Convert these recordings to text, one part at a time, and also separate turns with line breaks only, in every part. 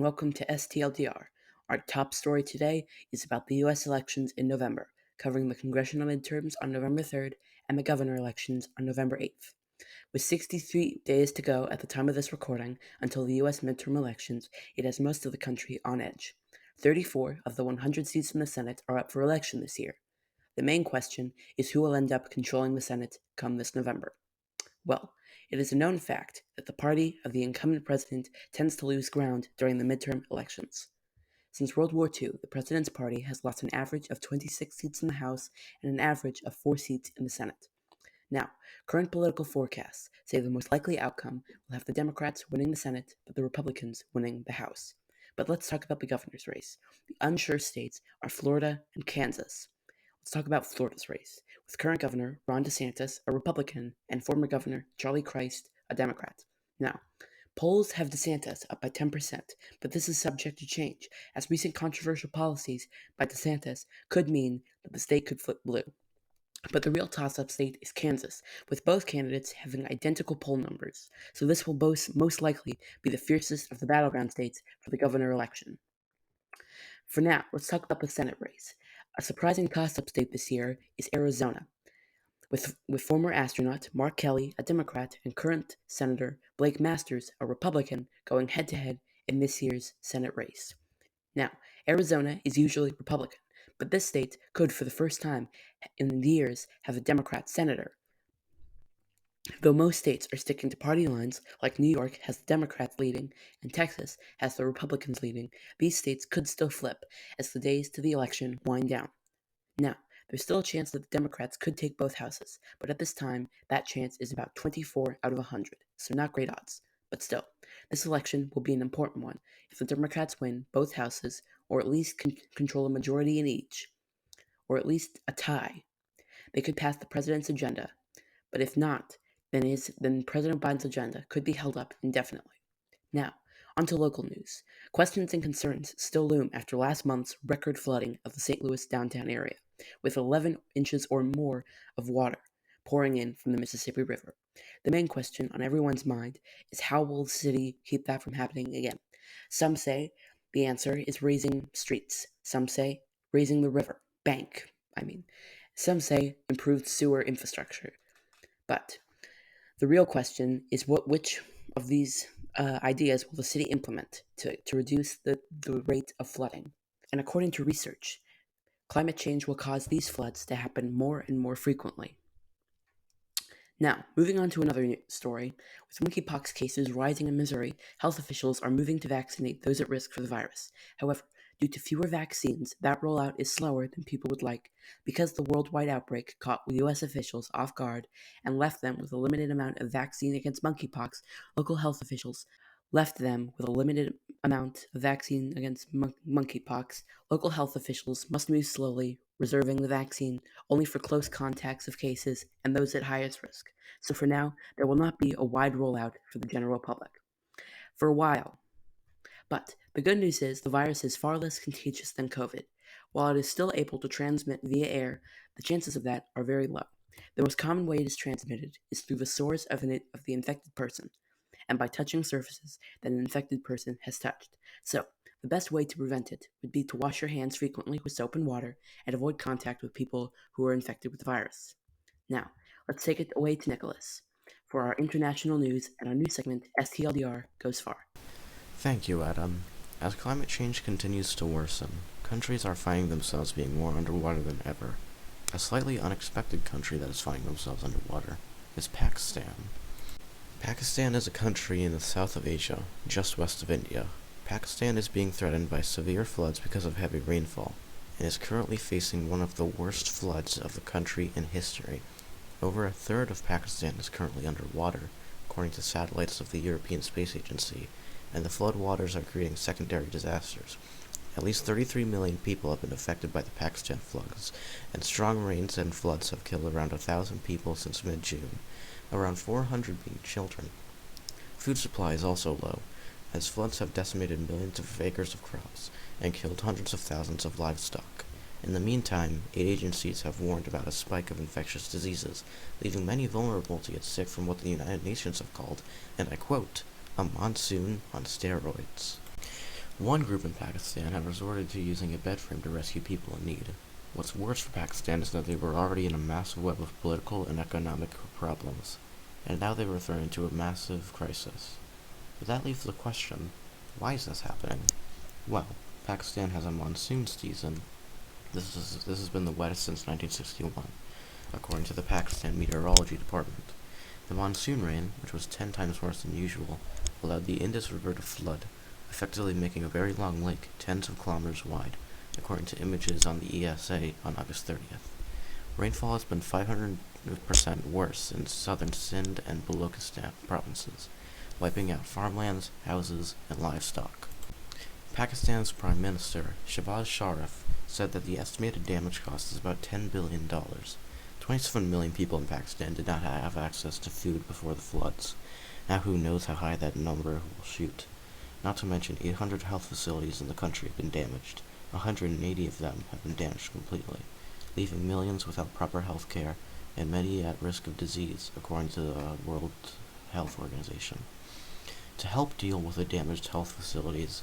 and welcome to STLDR. Our top story today is about the U.S. elections in November, covering the congressional midterms on November 3rd and the governor elections on November 8th. With 63 days to go at the time of this recording until the U.S. midterm elections, it has most of the country on edge. 34 of the 100 seats in the Senate are up for election this year. The main question is who will end up controlling the Senate come this November. Well, it is a known fact that the party of the incumbent president tends to lose ground during the midterm elections. Since World War II, the president's party has lost an average of 26 seats in the House and an average of 4 seats in the Senate. Now, current political forecasts say the most likely outcome will have the Democrats winning the Senate, but the Republicans winning the House. But let's talk about the governor's race. The unsure states are Florida and Kansas. Let's talk about Florida's race, with current governor Ron DeSantis, a Republican, and former governor Charlie Crist, a Democrat. Now, polls have DeSantis up by 10%, but this is subject to change, as recent controversial policies by DeSantis could mean that the state could flip blue. But the real toss-up state is Kansas, with both candidates having identical poll numbers, so this will most likely be the fiercest of the battleground states for the governor election. For now, let's talk about the Senate race. A surprising toss-up state this year is Arizona, with former astronaut Mark Kelly, a Democrat, and current Senator Blake Masters, a Republican, going head-to-head in this year's Senate race. Now, Arizona is usually Republican, but this state could, for the first time in years, have a Democrat senator. Though most states are sticking to party lines, like New York has the Democrats leading and Texas has the Republicans leading, these states could still flip as the days to the election wind down. Now, there's still a chance that the Democrats could take both houses, but at this time, that chance is about 24 out of 100, so not great odds. But still, this election will be an important one if the Democrats win both houses, or at least control a majority in each, or at least a tie. They could pass the president's agenda, but if not, then President Biden's agenda could be held up indefinitely. Now, onto local news. Questions and concerns still loom after last month's record flooding of the St. Louis downtown area, with 11 inches or more of water pouring in from the Mississippi River. The main question on everyone's mind is how will the city keep that from happening again? Some say the answer is raising streets. Some say raising the river bank. Some say improved sewer infrastructure. But the real question is which of these ideas will the city implement to reduce the rate of flooding? And according to research, climate change will cause these floods to happen more and more frequently. Now, moving on to another story, with monkeypox cases rising in Missouri, health officials are moving to vaccinate those at risk for the virus. However, due to fewer vaccines, that rollout is slower than people would like, because the worldwide outbreak caught U.S. officials off guard and left them with a limited amount of vaccine against monkeypox. Local health officials left them with a limited amount of vaccine against monkeypox. Local health officials must move slowly, reserving the vaccine only for close contacts of cases and those at highest risk. So for now, there will not be a wide rollout for the general public. For a while. But the good news is the virus is far less contagious than COVID. While it is still able to transmit via air, the chances of that are very low. The most common way it is transmitted is through the sores of the infected person, and by touching surfaces that an infected person has touched. So, the best way to prevent it would be to wash your hands frequently with soap and water and avoid contact with people who are infected with the virus. Now, let's take it away to Nicholas for our international news and our new segment, STLDR Goes Far.
Thank you, Adam. As climate change continues to worsen, countries are finding themselves being more underwater than ever. A slightly unexpected country that is finding themselves underwater is Pakistan. Pakistan is a country in the south of Asia, just west of India. Pakistan is being threatened by severe floods because of heavy rainfall, and is currently facing one of the worst floods of the country in history. Over a third of Pakistan is currently underwater, according to satellites of the European Space Agency, and the floodwaters are creating secondary disasters. At least 33 million people have been affected by the Pakistan floods, and strong rains and floods have killed around 1,000 people since mid-June, around 400 being children. Food supply is also low, as floods have decimated millions of acres of crops and killed hundreds of thousands of livestock. In the meantime, aid agencies have warned about a spike of infectious diseases, leaving many vulnerable to get sick from what the United Nations have called, and I quote, a monsoon on steroids. One group in Pakistan had resorted to using a bed frame to rescue people in need. What's worse for Pakistan is that they were already in a massive web of political and economic problems, and now they were thrown into a massive crisis. But that leaves the question, why is this happening? Well, Pakistan has a monsoon season. This has been the wettest since 1961, according to the Pakistan Meteorology Department. The monsoon rain, which was 10 times worse than usual, allowed the Indus River to flood, effectively making a very long lake tens of kilometers wide, according to images on the ESA on August 30th. Rainfall has been 500% worse in southern Sindh and Balochistan provinces, wiping out farmlands, houses, and livestock. Pakistan's Prime Minister, Shehbaz Sharif, said that the estimated damage cost is about $10 billion. 27 million people in Pakistan did not have access to food before the floods. Now who knows how high that number will shoot. Not to mention 800 health facilities in the country have been damaged. 180 of them have been damaged completely, leaving millions without proper health care and many at risk of disease, according to the World Health Organization. To help deal with the damaged health facilities,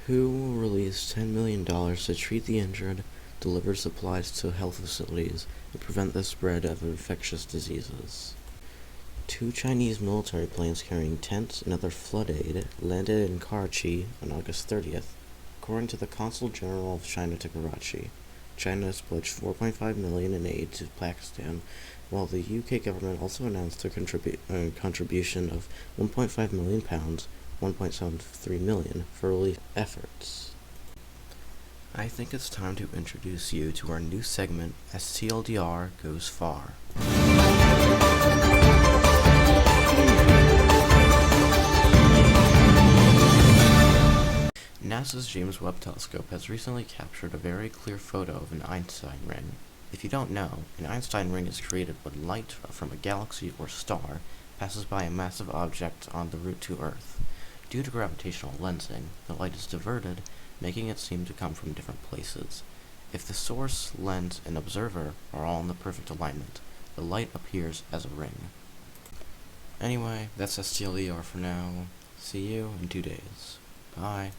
WHO released $10 million to treat the injured, deliver supplies to health facilities, and prevent the spread of infectious diseases. 2 Chinese military planes carrying tents and other flood aid landed in Karachi on August 30th, according to the Consul General of China to Karachi. China has pledged $4.5 million in aid to Pakistan, while the UK government also announced a contribution of £1.5 million, $1.73 million, for relief efforts. I think it's time to introduce you to our new segment, STLDR Goes Far. NASA's James Webb Telescope has recently captured a very clear photo of an Einstein ring. If you don't know, an Einstein ring is created when light from a galaxy or star passes by a massive object on the route to Earth. Due to gravitational lensing, the light is diverted, making it seem to come from different places. If the source, lens, and observer are all in the perfect alignment, the light appears as a ring. Anyway, that's STLDR for now. See you in 2 days. Bye.